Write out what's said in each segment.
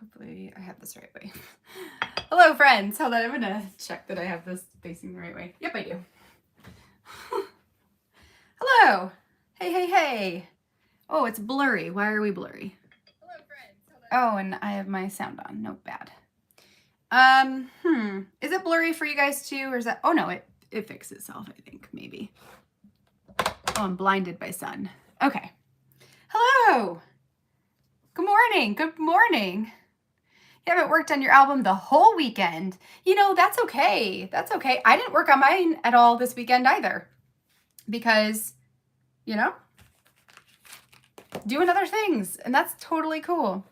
Hopefully I have this the right way. Hello, friends. Hold on, I'm gonna check that I have this facing the right way. Yep, I do. Hello. Hey, hey, hey. Oh, it's blurry. Why are we blurry? Hello, friends. Oh, and I have my sound on. No, bad. Is it blurry for you guys too, or is that? Oh no, it fixed itself. I think maybe. Oh, I'm blinded by sun. Okay. Hello. Good morning. Good morning. You haven't worked on your album the whole weekend. You know, that's okay. That's okay. I didn't work on mine at all this weekend either because, you know, doing other things, and that's totally cool.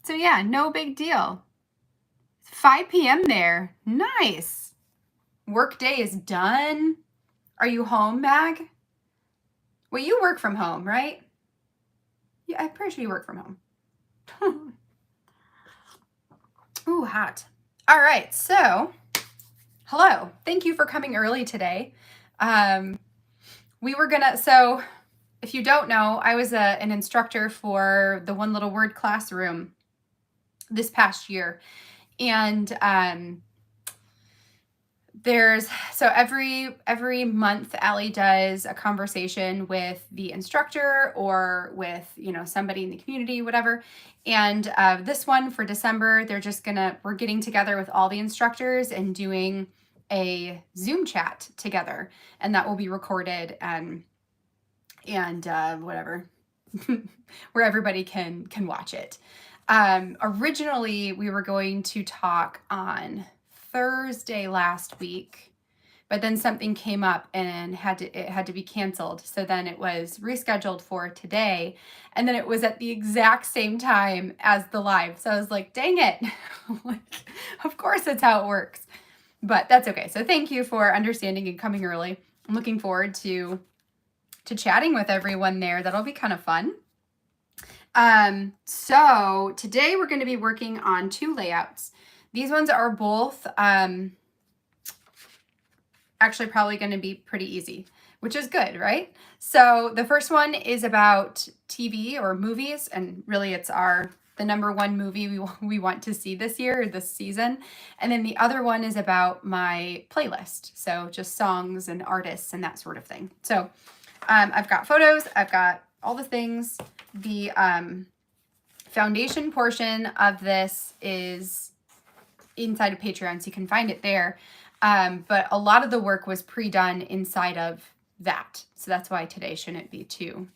So yeah, no big deal. 5 p.m. there. Nice. Work day is done. Are you home, Mag? Well, you work from home, right? Yeah, I'm pretty sure you work from home. Ooh, hot. All right, so hello. Thank you for coming early today. So if you don't know, I was an instructor for the One Little Word classroom this past year. And every month Allie does a conversation with the instructor or with, you know, somebody in the community, whatever. And this one for December, we're getting together with all the instructors and doing a Zoom chat together, and that will be recorded and whatever, where everybody can watch it. Originally we were going to talk on Thursday last week, but then something came up and it had to be canceled. So then it was rescheduled for today, and then it was at the exact same time as the live. So I was like, dang it. Like, of course that's how it works, but that's okay. So thank you for understanding and coming early. I'm looking forward to chatting with everyone there. That'll be kind of fun. So today we're going to be working on 2 layouts. These ones are both actually probably going to be pretty easy, which is good, right? So the first one is about TV or movies, and really it's the number 1 movie we want to see this year or this season. And then the other one is about my playlist, so just songs and artists and that sort of thing. So I've got photos, I've got all the things. The foundation portion of this is inside of Patreon, so you can find it there. But a lot of the work was pre-done inside of that. So that's why today shouldn't be too,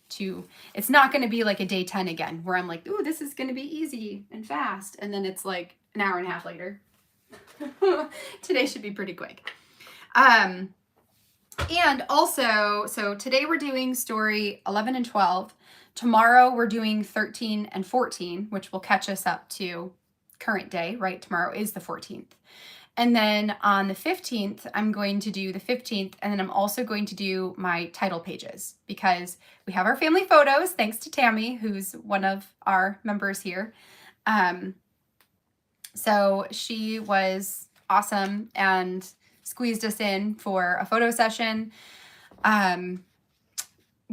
it's not going to be like a day 10 again, where I'm like, ooh, this is going to be easy and fast. And then it's like an hour and a half later. Today should be pretty quick. And also, so today we're doing story 11 and 12. Tomorrow we're doing 13 and 14, which will catch us up to current day, right? Tomorrow is the 14th. And then on the 15th, I'm going to do the 15th, and then I'm also going to do my title pages because we have our family photos, thanks to Tammy, who's one of our members here. So she was awesome and squeezed us in for a photo session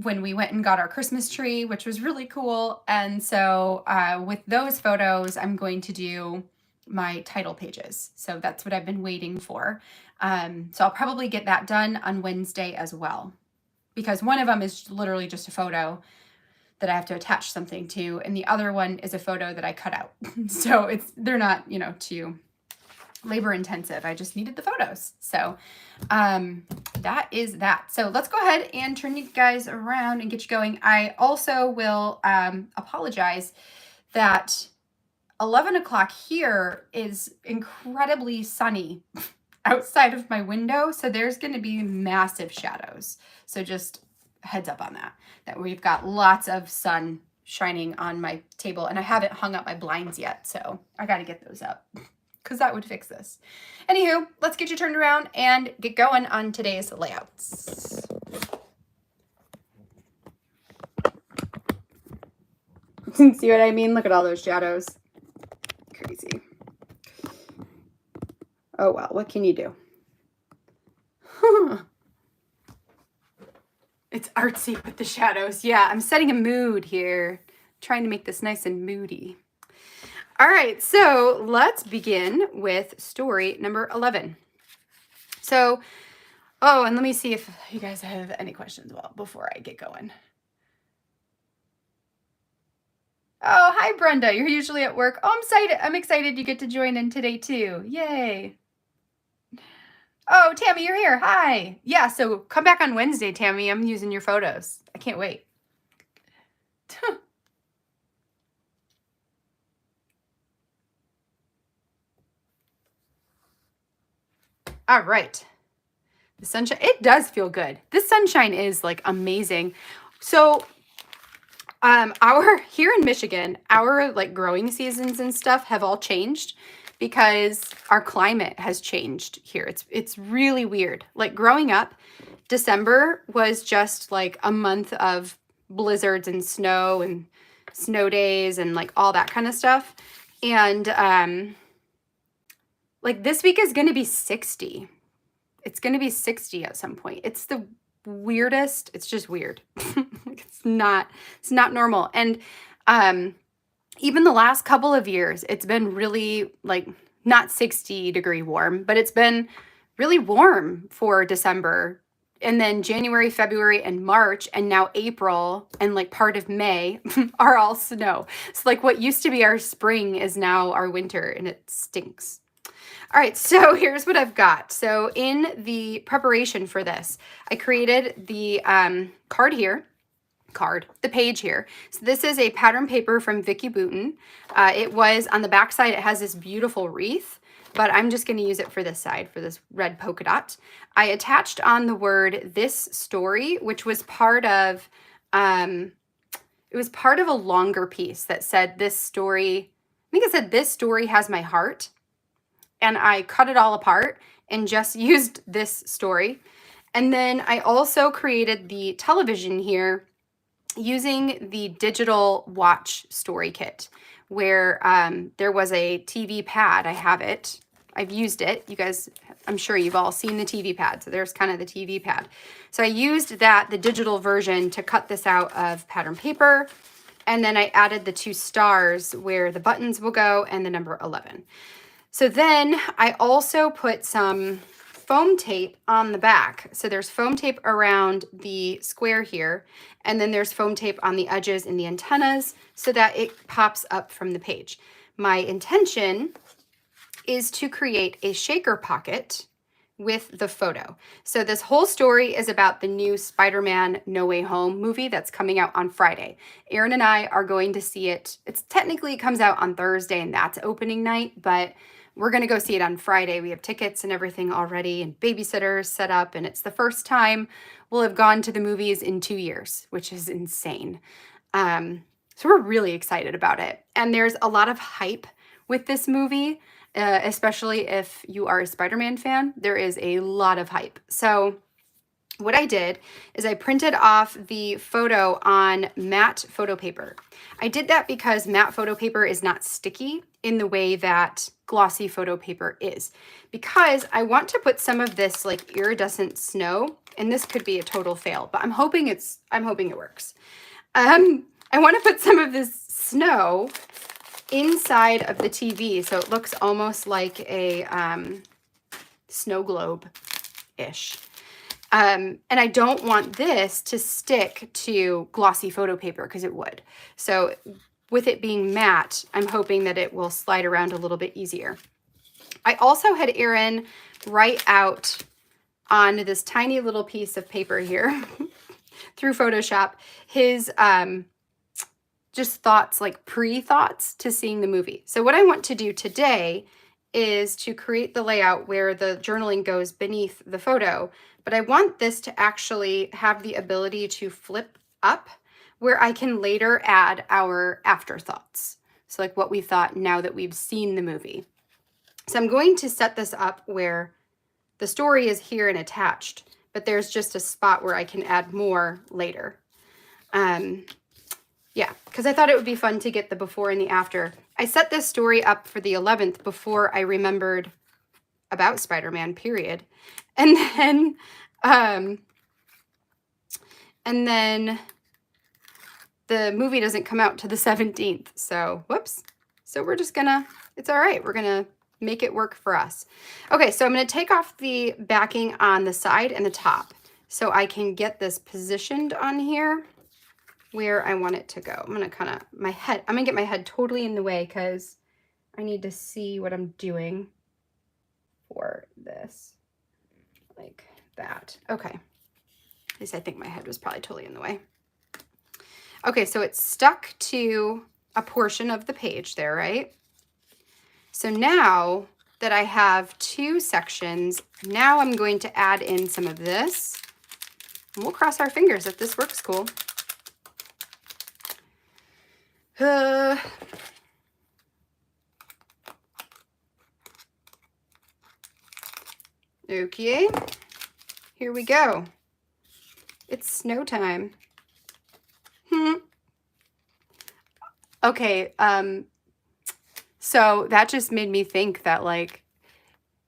when we went and got our Christmas tree, which was really cool. And so with those photos, I'm going to do my title pages. So that's what I've been waiting for. So I'll probably get that done on Wednesday as well, because one of them is literally just a photo that I have to attach something to, and the other one is a photo that I cut out. So they're not, you know, too labor intensive. I just needed the photos. So that is that. So let's go ahead and turn you guys around and get you going. I also will apologize that 11 o'clock here is incredibly sunny outside of my window. So there's going to be massive shadows. So just heads up on that we've got lots of sun shining on my table, and I haven't hung up my blinds yet. So I got to get those up, because that would fix this. Anywho, let's get you turned around and get going on today's layouts. See what I mean? Look at all those shadows. Crazy. Oh well, what can you do? It's artsy with the shadows. Yeah, I'm setting a mood here. Trying to make this nice and moody. All right, so let's begin with story number 11. So, oh, and let me see if you guys have any questions before I get going. Oh, hi, Brenda. You're usually at work. Oh, I'm excited you get to join in today too. Yay. Oh, Tammy, you're here. Hi. Yeah, so come back on Wednesday, Tammy. I'm using your photos. I can't wait. All right. The sunshine, it does feel good. This sunshine is like amazing. So our here in Michigan, our like growing seasons and stuff have all changed because our climate has changed here. It's really weird. Like growing up, December was just like a month of blizzards and snow days and like all that kind of stuff. And like this week is going to be 60. It's going to be 60 at some point. It's the weirdest. It's just weird. It's not normal. And even the last couple of years, it's been really like not 60-degree warm, but it's been really warm for December. And then January, February, and March, and now April and like part of May are all snow. So like what used to be our spring is now our winter, and it stinks. All right, so here's what I've got. So in the preparation for this, I created the the page here. So this is a pattern paper from Vicky Boutin. It was on the back side, it has this beautiful wreath, but I'm just going to use it for this side, for this red polka dot. I attached on the word "this story," which was part of, it was part of a longer piece that said this story, I think it said "this story has my heart." And I cut it all apart and just used this story. And then I also created the television here using the digital watch story kit, where there was a TV pad. I have it. I've used it. You guys, I'm sure you've all seen the TV pad. So there's kind of the TV pad. So I used the digital version, to cut this out of pattern paper. And then I added the 2 stars where the buttons will go and the number 11. So then I also put some foam tape on the back. So there's foam tape around the square here, and then there's foam tape on the edges and the antennas so that it pops up from the page. My intention is to create a shaker pocket with the photo. So this whole story is about the new Spider-Man No Way Home movie that's coming out on Friday. Aaron and I are going to see it. It's technically, it comes out on Thursday and that's opening night, but we're going to go see it on Friday. We have tickets and everything already and babysitters set up, and it's the first time we'll have gone to the movies in 2 years, which is insane. So we're really excited about it. And there's a lot of hype with this movie, especially if you are a Spider-Man fan. There is a lot of hype. So what I did is I printed off the photo on matte photo paper. I did that because matte photo paper is not sticky in the way that glossy photo paper is, because I want to put some of this like iridescent snow, and this could be a total fail, but I'm hoping it works. I want to put some of this snow inside of the TV so it looks almost like a snow globe-ish. And I don't want this to stick to glossy photo paper because it would. So with it being matte, I'm hoping that it will slide around a little bit easier. I also had Aaron write out on this tiny little piece of paper here through Photoshop his just thoughts, like pre-thoughts to seeing the movie. So what I want to do today is to create the layout where the journaling goes beneath the photo, but I want this to actually have the ability to flip up where I can later add our afterthoughts. So like what we thought now that we've seen the movie. So I'm going to set this up where the story is here and attached, but there's just a spot where I can add more later. Yeah, because I thought it would be fun to get the before and the after. I set this story up for the 11th before I remembered about Spider-Man, period. And then the movie doesn't come out to the 17th. So, whoops. So we're just gonna, it's all right. We're gonna make it work for us. Okay, so I'm gonna take off the backing on the side and the top so I can get this positioned on here where I want it to go. I'm gonna kind of, I'm gonna get my head totally in the way because I need to see what I'm doing for this, like that. Okay, at least I think my head was probably totally in the way. Okay, so it's stuck to a portion of the page there, right? So now that I have two sections, now I'm going to add in some of this. And we'll cross our fingers that this works cool. Okay, here we go. It's snow time. Okay, so that just made me think that, like,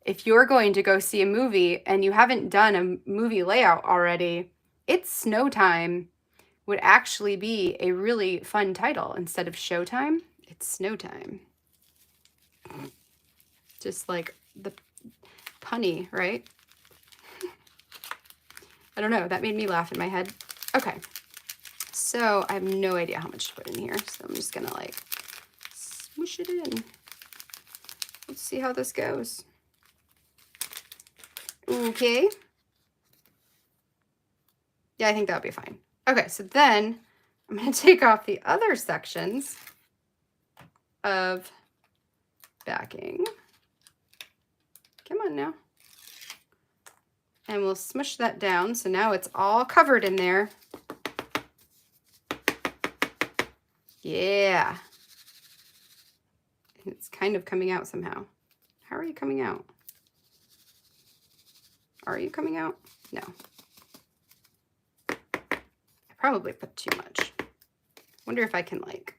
if you're going to go see a movie and you haven't done a movie layout already, It's Snow Time would actually be a really fun title. Instead of Showtime, it's Snow Time. Just like the punny, right? I don't know, that made me laugh in my head. Okay, so I have no idea how much to put in here, so I'm just gonna like smoosh it in. Let's see how this goes. Okay. Yeah, I think that'll be fine. Okay, so then I'm gonna take off the other sections of backing. Come on now. And we'll smush that down. So now it's all covered in there. Yeah. And it's kind of coming out somehow. How are you coming out? Are you coming out? No. I probably put too much. Wonder if I can like...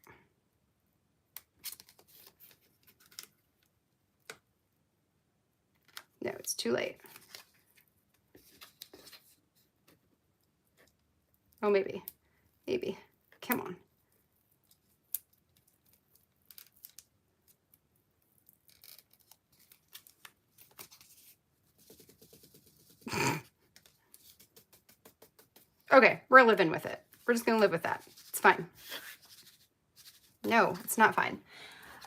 No, it's too late. Oh, maybe. Maybe. Come on. Okay, we're living with it. We're just gonna live with that. It's fine. No, it's not fine.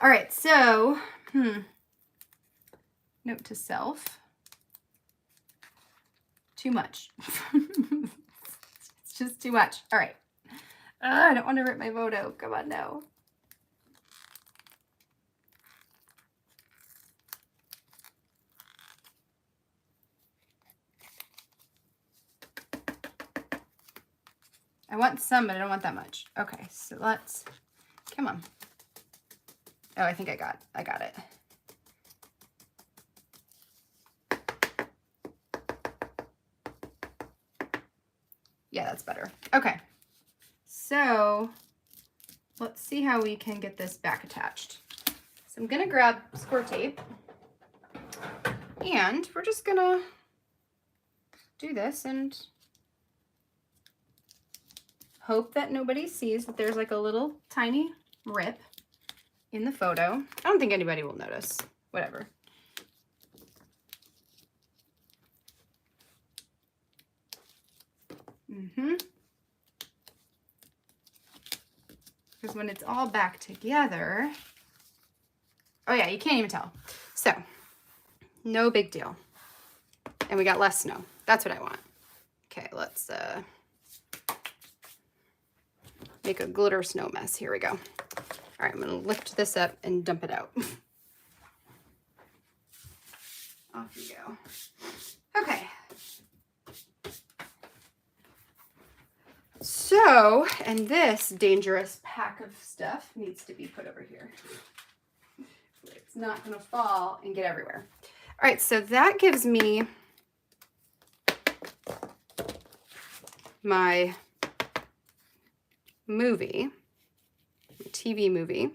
All right, so, note to self. Too much. It's just too much. All right. I don't want to rip my photo. Come on now. I want some, but I don't want that much. Okay, so let's, come on. Oh, I think I got it. Yeah, that's better. Okay, so let's see how we can get this back attached. So I'm gonna grab score tape and we're just gonna do this and hope that nobody sees that there's like a little tiny rip in the photo. I don't think anybody will notice. Whatever. Because when it's all back together, oh yeah, you can't even tell. So, no big deal. And we got less snow. That's what I want. Okay, let's make a glitter snow mess. Here we go. All right, I'm gonna lift this up and dump it out. Off you go. Okay. So, and this dangerous pack of stuff needs to be put over here. It's not gonna fall and get everywhere. All right, so that gives me my movie, TV movie.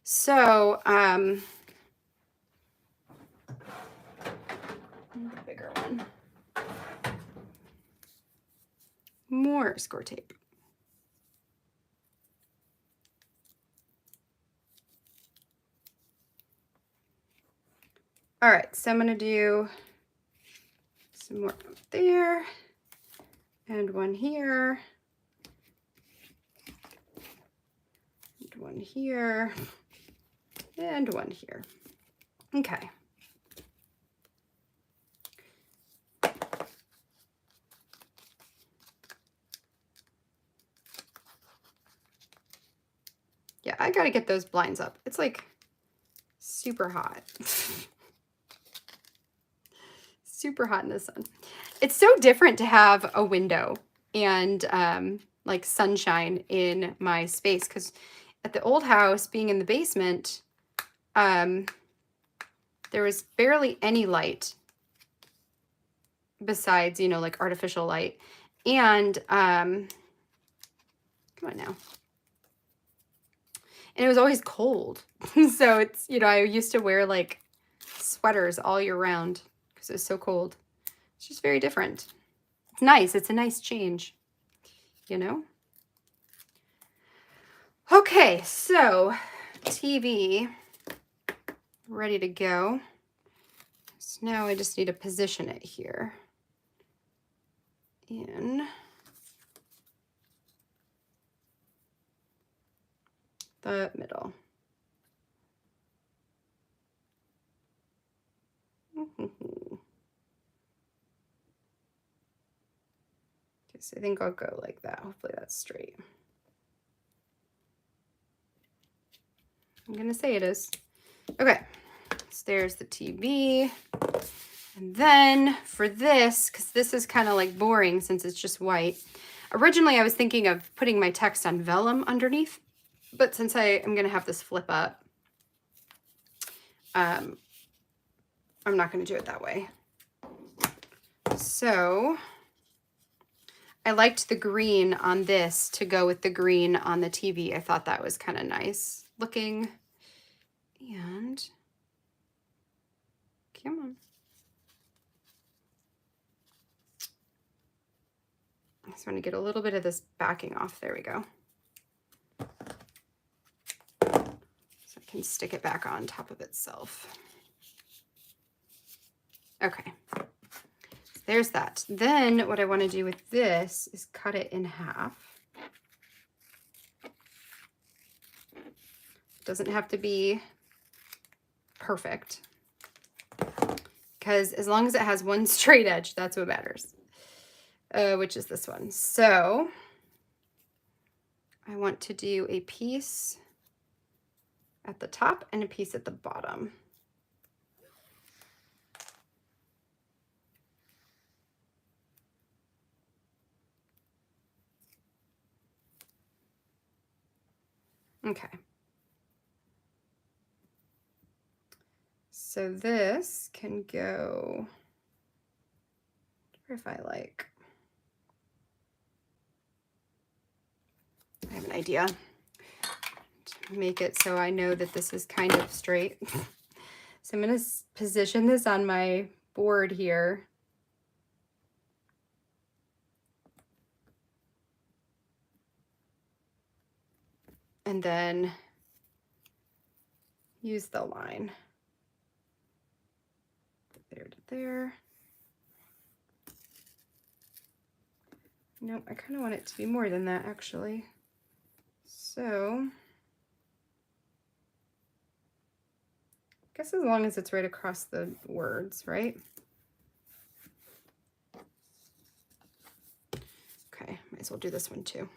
So, bigger one. More score tape. All right, so I'm gonna do some more up there and one here and one here and one here. Okay. Yeah, I gotta get those blinds up. It's like super hot. Super hot in the sun. It's so different to have a window and like sunshine in my space, because at the old house, being in the basement, there was barely any light besides, you know, like artificial light. And come on now. And it was always cold. So it's, you know, I used to wear like sweaters all year round because it was so cold. It's just very different. It's nice. It's a nice change, you know? Okay, so TV ready to go. So now I just need to position it here in the middle. Okay, so I think I'll go like that. Hopefully that's straight. I'm gonna say it is. Okay, so there's the TV. And then for this, because this is kind of like boring since it's just white. Originally I was thinking of putting my text on vellum underneath, but since I am gonna have this flip up, I'm not gonna do it that way. So I liked the green on this to go with the green on the TV. I thought that was kind of nice looking. And come on. I just want to get a little bit of this backing off. There we go. So I can stick it back on top of itself. Okay. There's that. Then what I want to do with this is cut it in half. It doesn't have to be perfect, because as long as it has one straight edge, that's what matters, which is this one. So I want to do a piece at the top and a piece at the bottom. Okay. So this can go, if I like, I have an idea to make it so I know that this is kind of straight. So I'm going to position this on my board here. And then use the line. There to there. Nope, I kind of want it to be more than that, actually. So, I guess as long as it's right across the words, right? Okay, might as well do this one too.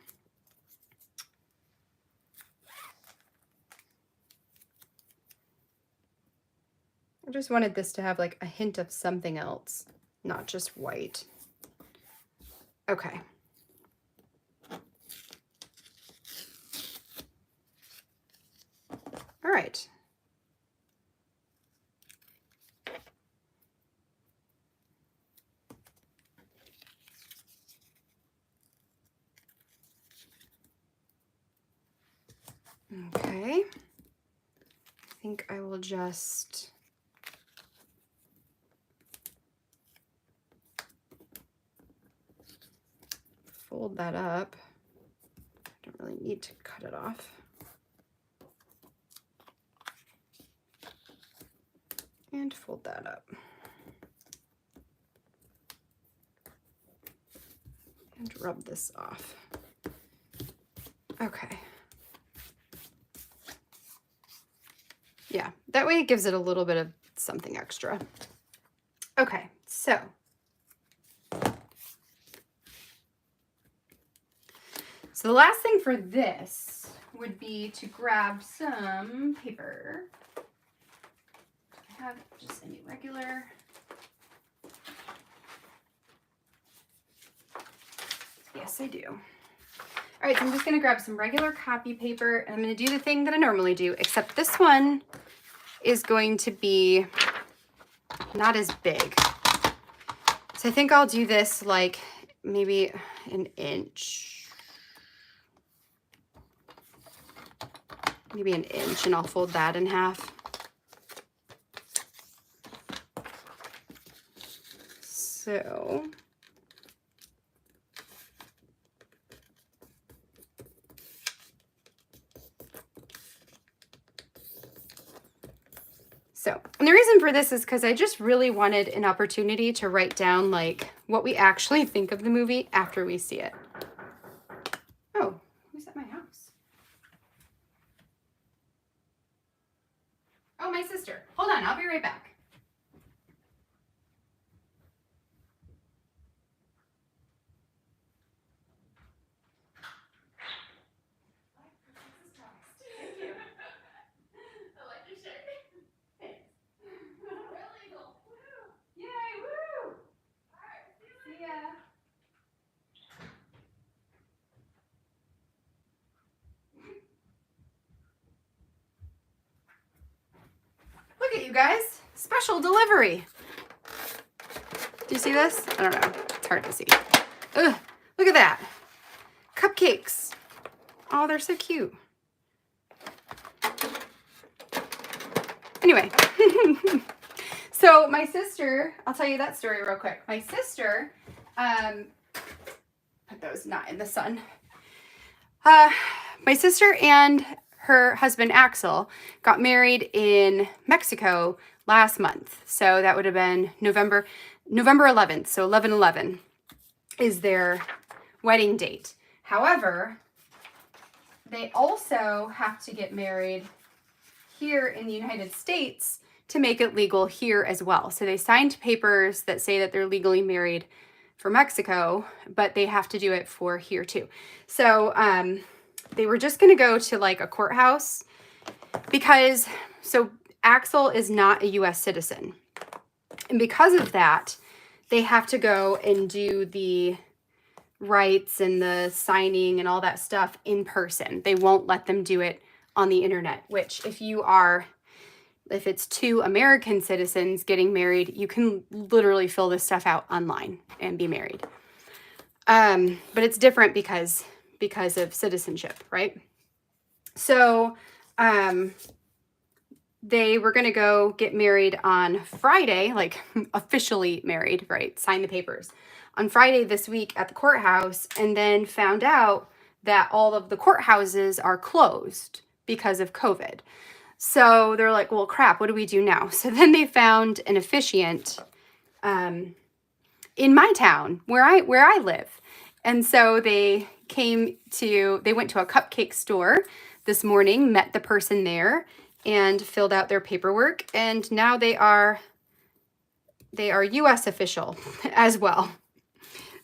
I just wanted this to have like a hint of something else, not just white. Okay. All right. Okay. I think I will just fold that up. I don't really need to cut it off. And fold that up. And rub this off. Okay. Yeah, that way it gives it a little bit of something extra. Okay, so the last thing for this would be to grab some paper. I have just any regular. Yes, I do. All right, so I'm just gonna grab some regular copy paper and I'm gonna do the thing that I normally do, except this one is going to be not as big. So I think I'll do this like maybe an inch. Maybe an inch, and I'll fold that in half. So and the reason for this is because I just really wanted an opportunity to write down like what we actually think of the movie after we see it. Oh, who's at my house? Oh, my sister. Hold on, I'll be right back. Look at you guys, special delivery. Do you see this? I don't know, it's hard to see. Ugh, look at that, cupcakes. Oh, they're so cute. Anyway, so my sister, I'll tell you that story real quick. My sister, put those not in the sun. My sister and her husband Axel got married in Mexico last month. So that would have been November 11th. So 11/11 is their wedding date. However, they also have to get married here in the United States to make it legal here as well. So they signed papers that say that they're legally married for Mexico, but they have to do it for here too. So they were just going to go to like a courthouse because, so Axel is not a US citizen. And because of that, they have to go and do the rights and the signing and all that stuff in person. They won't let them do it on the internet, which if it's two American citizens getting married, you can literally fill this stuff out online and be married. But it's different because of citizenship, right? So they were going to go get married on Friday, like officially married, right? Sign the papers on Friday this week at the courthouse, and then found out that all of the courthouses are closed because of COVID. So they're like, well, crap, what do we do now? So then they found an officiant in my town where I live. And so they went to a cupcake store this morning, met the person there, and filled out their paperwork. And now they are US official as well.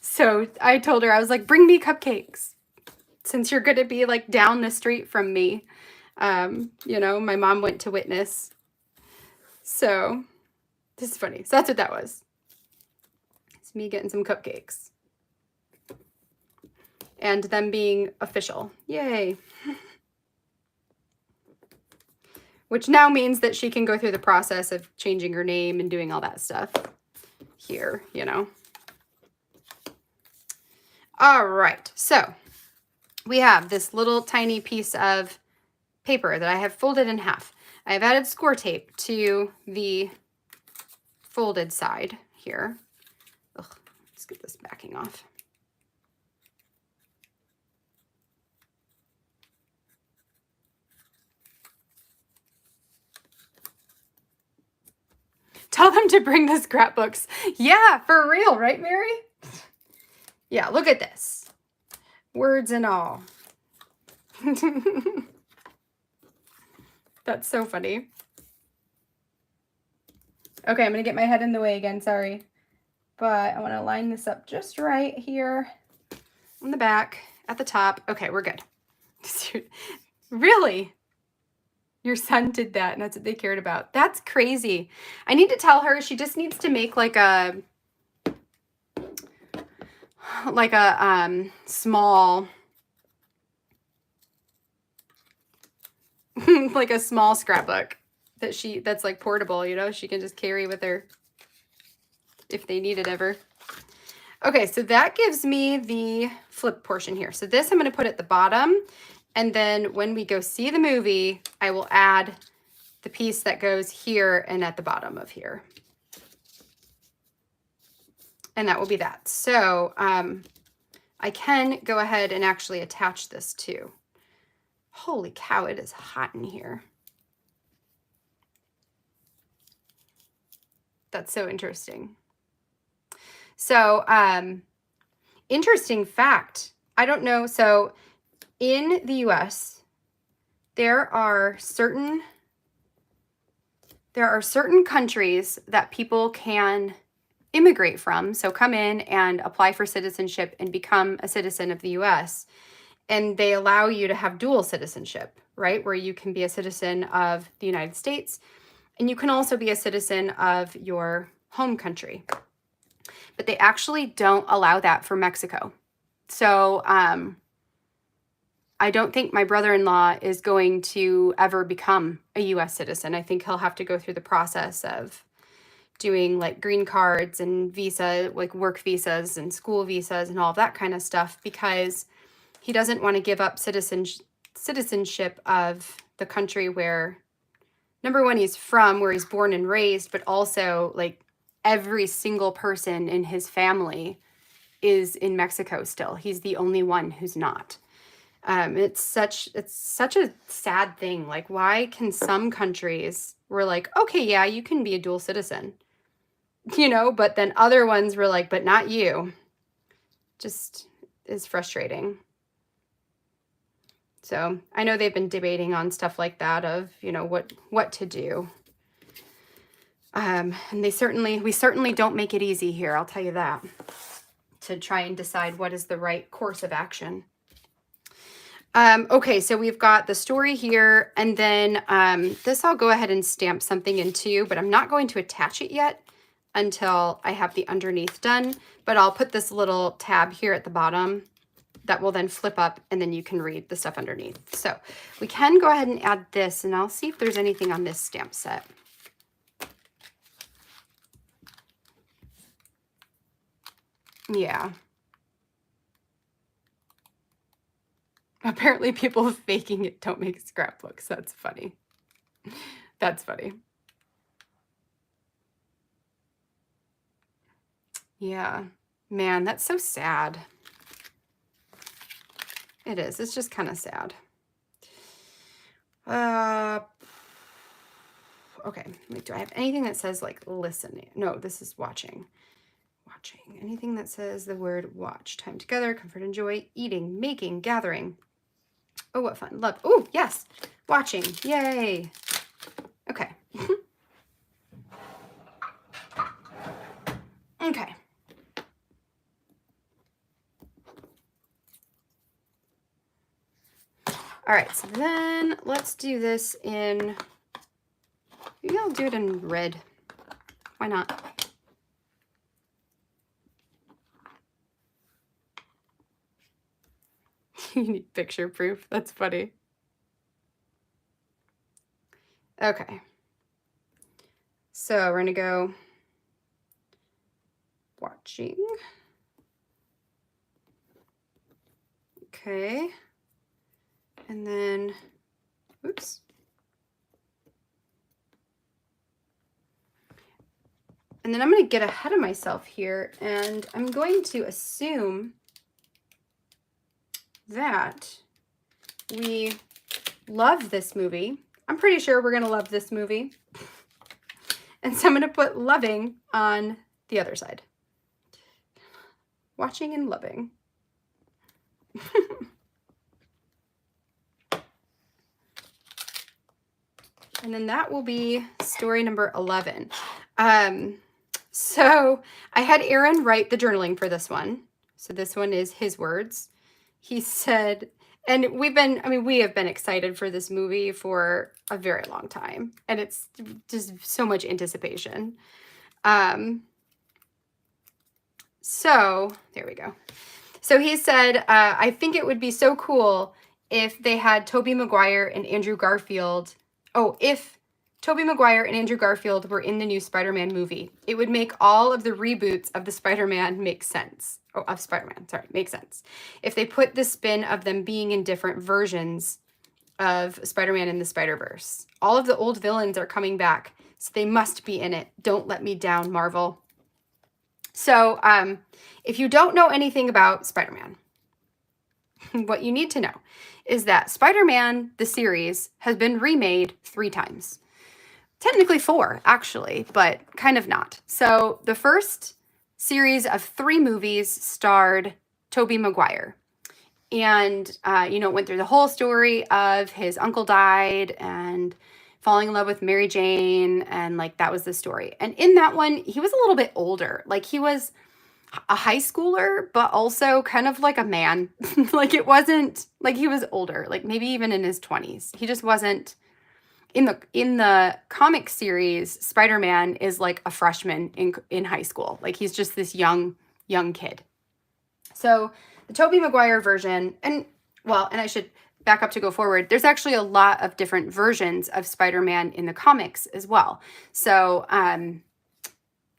So I told her, I was like, bring me cupcakes since you're going to be like down the street from me. You know, my mom went to witness. So this is funny. So that's what that was. It's me getting some cupcakes. And them being official. Yay. Which now means that she can go through the process of changing her name and doing all that stuff here, you know. All right. So we have this little tiny piece of paper that I have folded in half. I have added score tape to the folded side here. Ugh, let's get this backing off. Tell them to bring the scrapbooks. Yeah, for real, right, Mary? Yeah, look at this. Words and all. That's so funny. Okay, I'm going to get my head in the way again, sorry. But I want to line this up just right here on the back, at the top. Okay, we're good. Really? Your son did that, and that's what they cared about. That's crazy. I need to tell her she just needs to make like a small like a small scrapbook that's like portable, you know, she can just carry with her if they need it ever. Okay, so that gives me the flip portion here. So this I'm going to put at the bottom, and then when we go see the movie, I will add the piece that goes here and at the bottom of here. And that will be that. So I can go ahead and actually attach this too. Holy cow, it is hot in here. That's so interesting. So, interesting fact, I don't know. So in the US, there are certain countries that people can immigrate from. So come in and apply for citizenship and become a citizen of the US. And they allow you to have dual citizenship, right? Where you can be a citizen of the United States, and you can also be a citizen of your home country. But they actually don't allow that for Mexico. So I don't think my brother-in-law is going to ever become a US citizen. I think he'll have to go through the process of doing like green cards and visa, like work visas and school visas and all of that kind of stuff, because he doesn't want to give up citizenship of the country where, number one, he's from, where he's born and raised, but also like every single person in his family is in Mexico still. He's the only one who's not. It's such a sad thing. Like, why can some countries were like, okay, yeah, you can be a dual citizen, you know, but then other ones were like, but not you. Just is frustrating. So I know they've been debating on stuff like that of, you know, what to do. And we certainly don't make it easy here, I'll tell you that, to try and decide what is the right course of action. Okay, so we've got the story here, and then this I'll go ahead and stamp something into, but I'm not going to attach it yet until I have the underneath done, but I'll put this little tab here at the bottom that will then flip up, and then you can read the stuff underneath. So we can go ahead and add this, and I'll see if there's anything on this stamp set. Yeah. Apparently people faking it don't make scrapbooks. That's funny. That's funny. Yeah. Man, that's so sad. It is. It's just kind of sad. Okay. Wait, do I have anything that says like listening? No, this is watching. Watching. Anything that says the word watch. Time together, comfort and joy, eating, making, gathering. Oh, what fun. Love. Oh, yes. Watching. Yay. Okay. Okay. All right, so then let's do this in, maybe I'll do it in red. Why not? You need picture proof. That's funny. Okay. So we're going to go watching. Okay. And then, oops. And then I'm going to get ahead of myself here, and I'm going to assume that we love this movie. I'm pretty sure we're going to love this movie. And so I'm going to put loving on the other side. Watching and loving. And then that will be story number 11. So I had Aaron write the journaling for this one. So this one is his words. He said, and we have been excited for this movie for a very long time. And it's just so much anticipation. So there we go. So he said, I think it would be so cool if they had Tobey Maguire and Andrew Garfield. Oh, if Tobey Maguire and Andrew Garfield were in the new Spider-Man movie, it would make all of the reboots of the Spider-Man make sense. Oh, of Spider-Man, sorry, make sense. If they put the spin of them being in different versions of Spider-Man in the Spider-Verse. All of the old villains are coming back, so they must be in it. Don't let me down, Marvel. So, if you don't know anything about Spider-Man, what you need to know is that Spider-Man, the series, has been remade 3 times. Technically 4, actually, but kind of not. So the first series of 3 movies starred Tobey Maguire. And, it went through the whole story of his uncle died and falling in love with Mary Jane. And, that was the story. And in that one, he was a little bit older. He was a high schooler, but also kind of like a man. It wasn't like he was older, maybe even in his 20s. He just wasn't in the comic series. Spider-Man is like a freshman in high school. He's just this young kid. So the Tobey Maguire version, and I should back up to go forward. There's actually a lot of different versions of Spider-Man in the comics as well. So,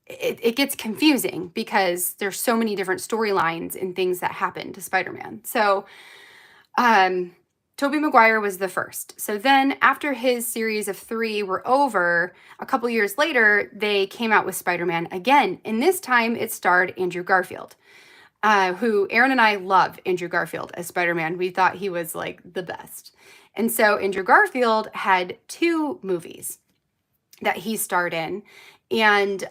it gets confusing because there's so many different storylines and things that happen to Spider-Man. So, Tobey Maguire was the first. So then after his series of 3 were over, a couple years later, they came out with Spider-Man again. And this time it starred Andrew Garfield, who Aaron and I love Andrew Garfield as Spider-Man. We thought he was the best. And so Andrew Garfield had 2 movies that he starred in. And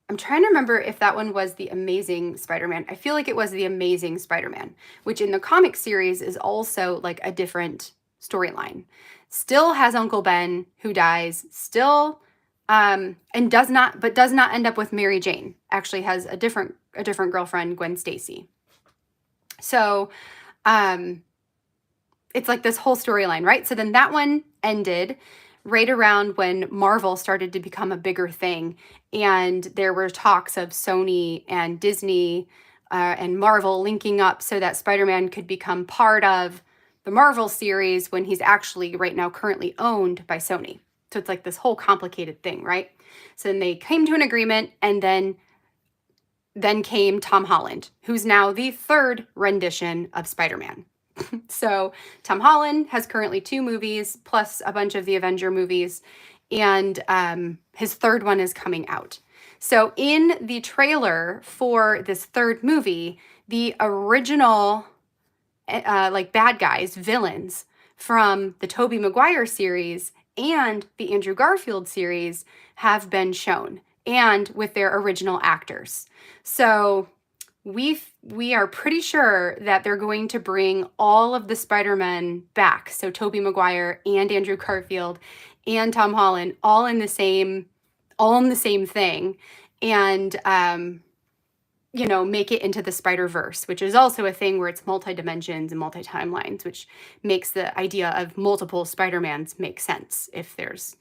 I'm trying to remember if that one was The Amazing Spider-Man. I feel like it was The Amazing Spider-Man, which in the comic series is also a different storyline. Still has Uncle Ben who dies, still and does not end up with Mary Jane. Actually has a different girlfriend, Gwen Stacy. So it's this whole storyline, right? So then that one ended right around when Marvel started to become a bigger thing. And there were talks of Sony and Disney and Marvel linking up so that Spider-Man could become part of the Marvel series when he's actually right now currently owned by Sony. So it's this whole complicated thing, right? So then they came to an agreement, and then came Tom Holland, who's now the 3rd rendition of Spider-Man. So Tom Holland has currently 2 movies plus a bunch of the Avenger movies, and his 3rd one is coming out. So in the trailer for this 3rd movie, the original bad guys, villains from the Tobey Maguire series and the Andrew Garfield series have been shown, and with their original actors. So we are pretty sure that they're going to bring all of the Spider-Men back. So Tobey Maguire and Andrew Garfield and Tom Holland all in the same thing, and make it into the Spider-Verse, which is also a thing where it's multi-dimensions and multi-timelines, which makes the idea of multiple Spider-Mans make sense if there's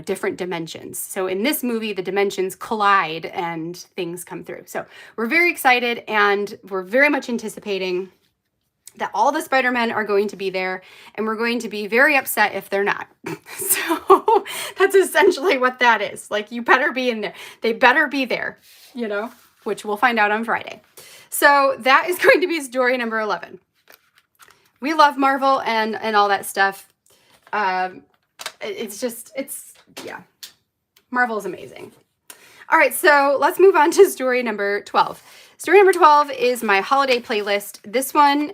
different dimensions. So in this movie, the dimensions collide and things come through. So we're very excited, and we're very much anticipating that all the Spider-Men are going to be there, and we're going to be very upset if they're not. So that's essentially what that is. You better be in there. They better be there, which we'll find out on Friday. So that is going to be story number 11. We love Marvel and all that stuff. Yeah, Marvel is amazing. All right, so let's move on to story number 12. Story number 12 is my holiday playlist. This one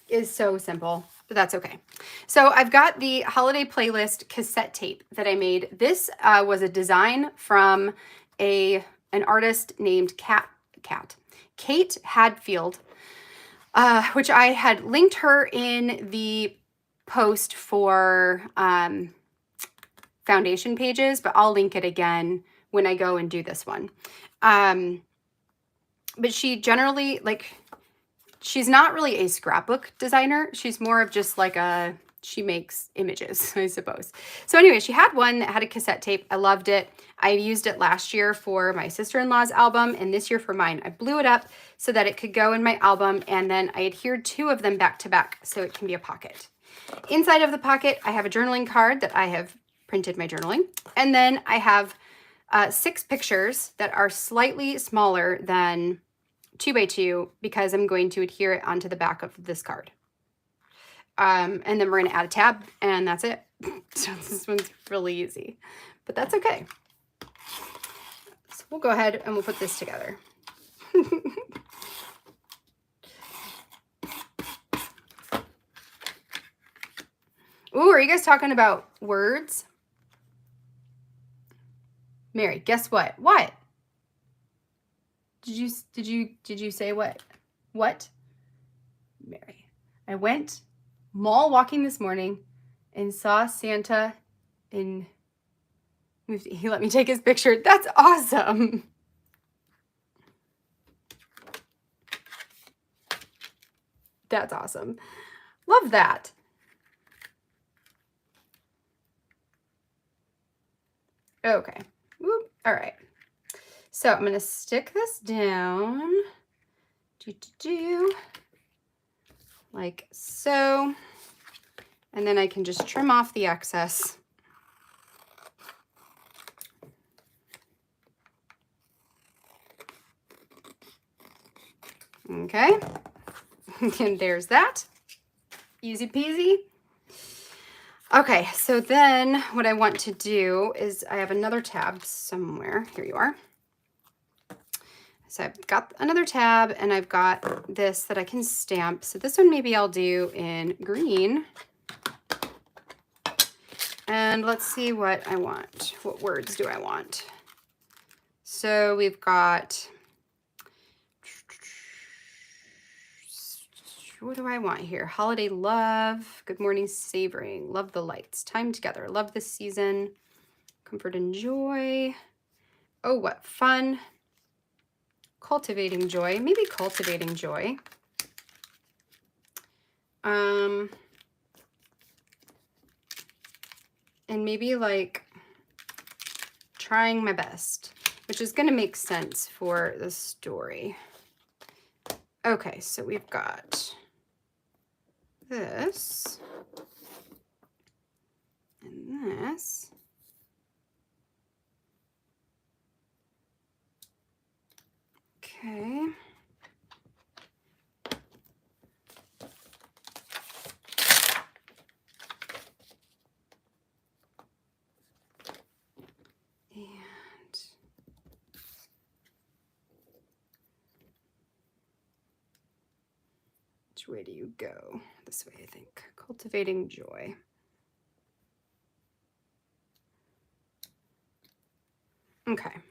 is so simple. but that's okay. So I've got the holiday playlist cassette tape that I made. This was a design from an artist named Kate Hadfield, which I had linked her in the post for foundation pages, but I'll link it again when I go and do this one. But she generally, like, she's not really a scrapbook designer. She's more of just like she makes images, I suppose. So anyway, she had one that had a cassette tape. I loved it. I used it last year for my sister-in-law's album and this year for mine. I blew it up so that it could go in my album, and then I adhered 2 of them back to back so it can be a pocket. Inside of the pocket, I have a journaling card that I have printed my journaling. And then I have 6 pictures that are slightly smaller than 2x2 because I'm going to adhere it onto the back of this card. And then we're going to add a tab, and that's it. So this one's really easy, but that's okay. So we'll go ahead and we'll put this together. Ooh, are you guys talking about words? Mary, guess what? What? Did you say what? What? Mary, I went mall walking this morning and saw Santa in, he let me take his picture. That's awesome. That's awesome. Love that. Okay. Whoop. All right. So I'm going to stick this down. Like so. And then I can just trim off the excess. Okay. And there's that. Easy peasy. Okay, so then what I want to do is I have another tab somewhere. Here you are. So I've got another tab, and I've got this that I can stamp. So this one maybe I'll do in green. And let's see what I want. What words do I want? So we've got, what do I want here? Holiday love, good morning savoring, love the lights, time together, love this season, comfort and joy. Oh, what fun. Cultivating joy, maybe cultivating joy. And maybe like trying my best, which is going to make sense for the story. Okay, so we've got this and this. Okay. Which way do you go? This way, I think. Cultivating joy. Okay.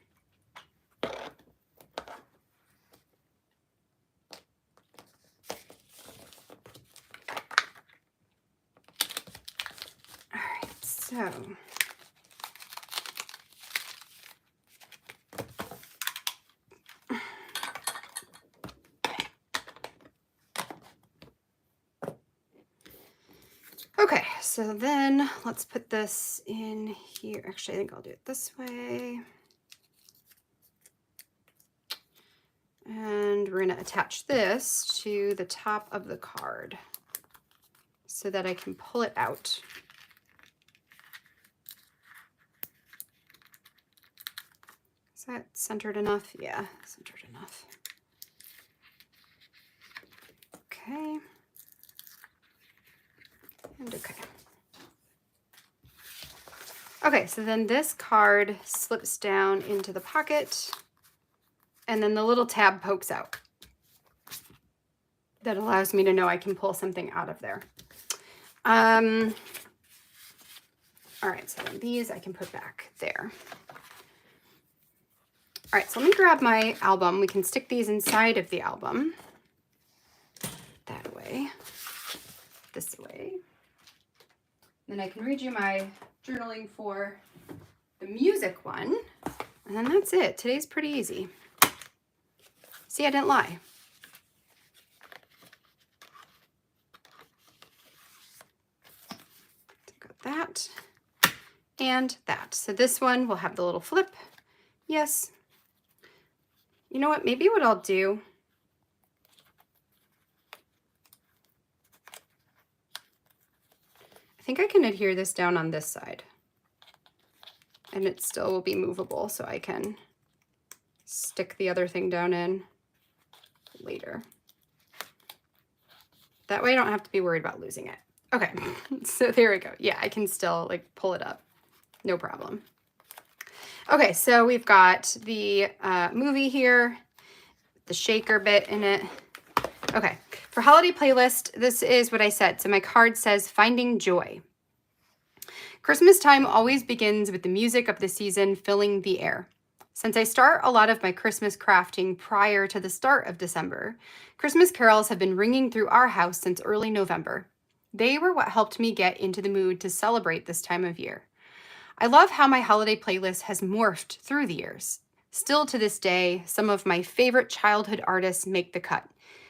All right, so okay, so then let's put this in here. Actually, I think I'll do it this way. And we're going to attach this to the top of the card so that I can pull it out. Is that centered enough? Yeah, centered enough. Okay. And okay. Okay, so then this card slips down into the pocket, and then the little tab pokes out. That allows me to know I can pull something out of there. All right, so these I can put back there. All right, so let me grab my album. We can stick these inside of the album. That way, this way. Then I can read you my journaling for the music one. And then that's it. Today's pretty easy. See, I didn't lie. Got that and that. So this one will have the little flip. Yes. You know what? Maybe what I'll do, I think I can adhere this down on this side. And it still will be movable, so I can stick the other thing down in later. That way I don't have to be worried about losing it. Okay, so there we go. Yeah, I can still like pull it up, no problem. Okay, so we've got the movie here, the shaker bit in it. Okay, for holiday playlist, this is what I said. So my card says Finding Joy. Christmas time always begins with the music of the season filling the air. Since I start a lot of my Christmas crafting prior to the start of December, Christmas carols have been ringing through our house since early November. They were what helped me get into the mood to celebrate this time of year. I love how my holiday playlist has morphed through the years. Still to this day, some of my favorite childhood artists make the cut,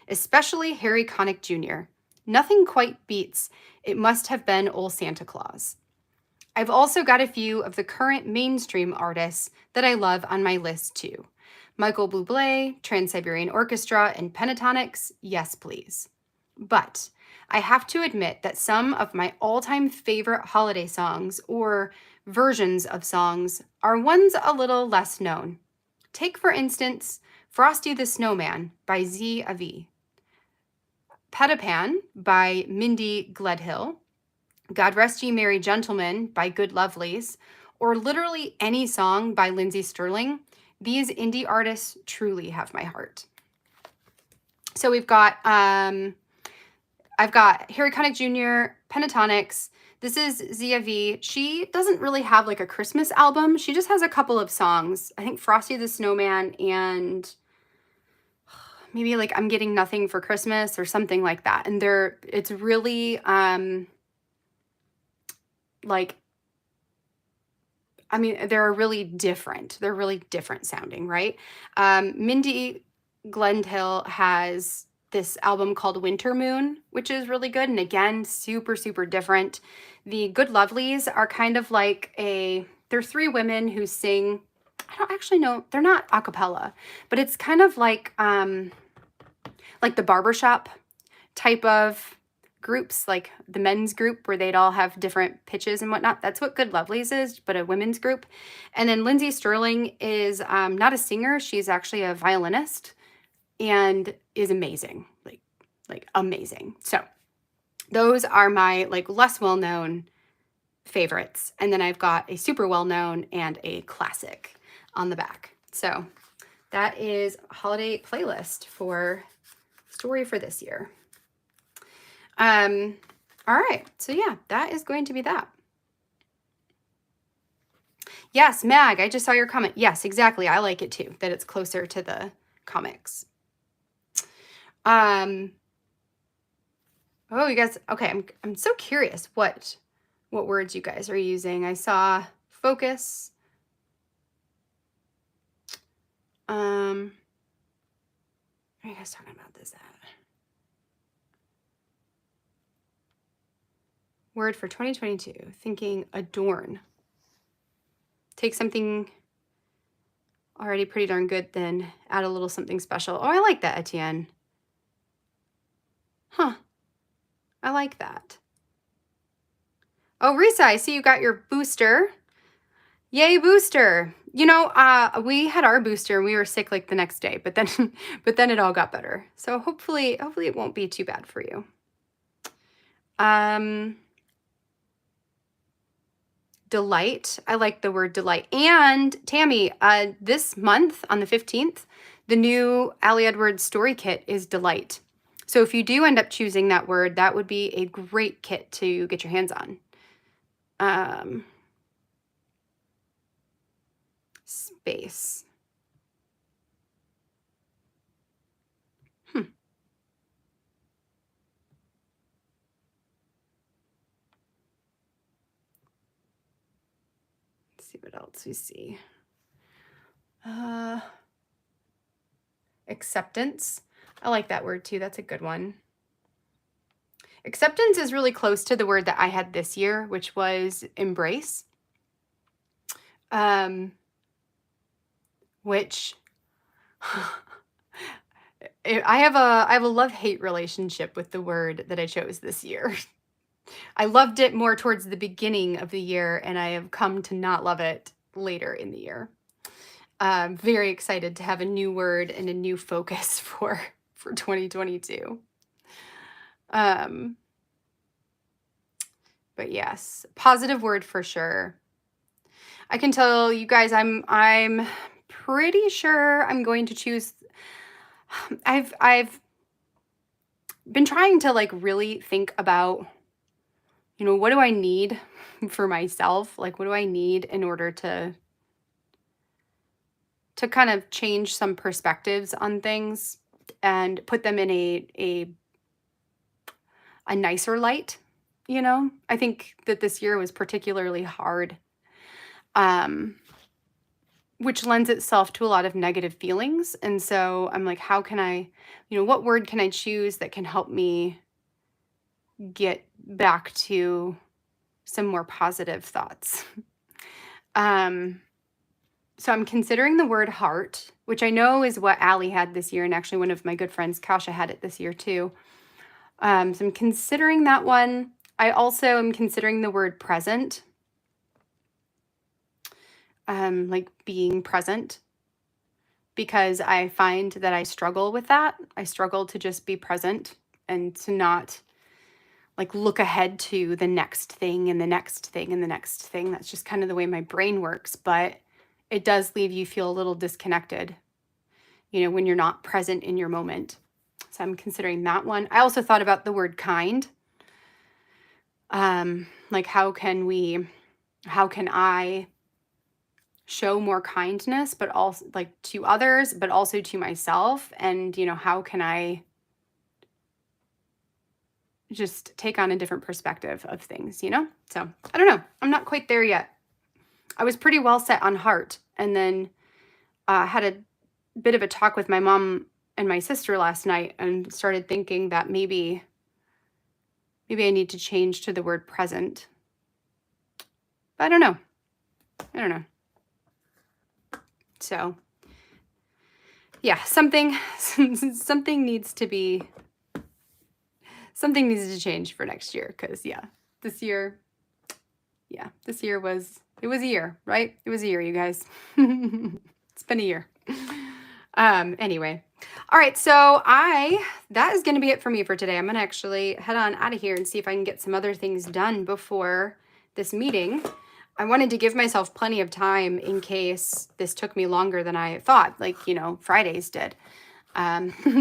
especially Harry Connick Jr. Nothing quite beats It Must Have Been Old Santa Claus. I've also got a few of the current mainstream artists that I love on my list too. Michael Bublé, Trans-Siberian Orchestra, and Pentatonics, yes please. But I have to admit that some of my all-time favorite holiday songs or versions of songs are ones a little less known. Take for instance, Frosty the Snowman by Z-A-V, Pettapan by Mindy Gledhill, God Rest Ye Merry Gentlemen by Good Lovelies, or literally any song by Lindsey Sterling. These indie artists truly have my heart. So we've got, I've got Harry Connick Jr., Pentatonics. This is Z-A-V. She doesn't really have like a Christmas album. She just has a couple of songs. I think Frosty the Snowman and maybe like I'm Getting Nothing for Christmas or something like that. And it's really, like, I mean, they're really different. They're really different sounding, right? Mindy Gledhill has this album called Winter Moon, which is really good. And again, super, super different. The Good Lovelies are kind of like they're three women who sing, I don't actually know, they're not a cappella, but it's kind of like the barbershop type of groups, like the men's group where they'd all have different pitches and whatnot. That's what Good Lovelies is, but a women's group. And then Lindsey Sterling is not a singer. She's actually a violinist and is amazing, like amazing. So those are my like less well-known favorites. And then I've got a super well-known and a classic on the back. So that is a holiday playlist for story for this year. All right, so yeah, that is going to be that. Yes, Mag, I just saw your comment. Yes, exactly. I like it too, that it's closer to the comics. Oh, you guys, okay, I'm so curious what words you guys are using. I saw focus. What are you guys talking about this at? Word for 2022, thinking adorn. Take something already pretty darn good, then add a little something special. Oh, I like that, Etienne. Huh, I like that. Oh, Risa, I see you got your booster. Yay, booster. You know, we had our booster and we were sick like the next day, but then it all got better. So hopefully it won't be too bad for you. Delight. I like the word delight. And Tammy, this month on the 15th, the new Ali Edwards story kit is Delight. So if you do end up choosing that word, that would be a great kit to get your hands on. Space. Let's see what else we see. Acceptance. I like that word too. That's a good one. Acceptance is really close to the word that I had this year, which was embrace. Which I have a love-hate relationship with the word that I chose this year. I loved it more towards the beginning of the year, and I have come to not love it later in the year. Very excited to have a new word and a new focus for 2022. But yes, positive word for sure. I can tell you guys, I'm pretty sure I'm going to choose. I've been trying to like really think about, you know, what do I need for myself? Like, what do I need in order to kind of change some perspectives on things and put them in a nicer light, you know? I think that this year was particularly hard, which lends itself to a lot of negative feelings. And so I'm like, how can I, you know, what word can I choose that can help me get back to some more positive thoughts? So I'm considering the word heart, which I know is what Allie had this year. And actually one of my good friends, Kasha, had it this year too. So I'm considering that one. I also am considering the word present. Like being present, because I find that I struggle with that. I struggle to just be present and to not like look ahead to the next thing and the next thing and the next thing. That's just kind of the way my brain works, but it does leave you feel a little disconnected, you know, when you're not present in your moment. So I'm considering that one. I also thought about the word kind. Like how can I show more kindness, but also like to others, but also to myself? And, you know, how can I just take on a different perspective of things, you know? So I don't know. I'm not quite there yet. I was pretty well set on heart, and then had a bit of a talk with my mom and my sister last night and started thinking that maybe I need to change to the word present. But I don't know. So yeah, something needs to change for next year, because this year was a year, right? It was a year, you guys. It's been a year. Anyway. All right. So that is going to be it for me for today. I'm going to actually head on out of here and see if I can get some other things done before this meeting. I wanted to give myself plenty of time in case this took me longer than I thought, like, you know, Fridays did.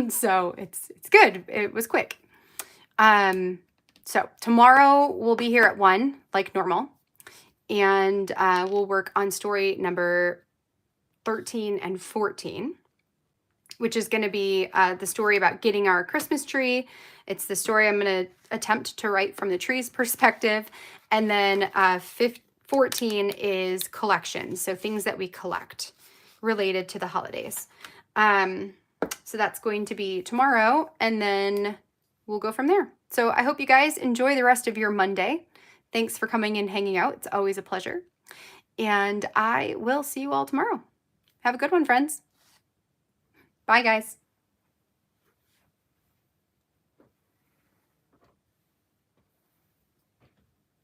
So it's good. It was quick. So tomorrow we'll be here at 1 like normal, and we'll work on story number 13 and 14, which is going to be the story about getting our Christmas tree. It's the story I'm going to attempt to write from the tree's perspective. And then 14 is collections, so things that we collect related to the holidays. So that's going to be tomorrow, and then we'll go from there. So I hope you guys enjoy the rest of your Monday. Thanks for coming and hanging out. It's always a pleasure. And I will see you all tomorrow. Have a good one, friends. Bye, guys.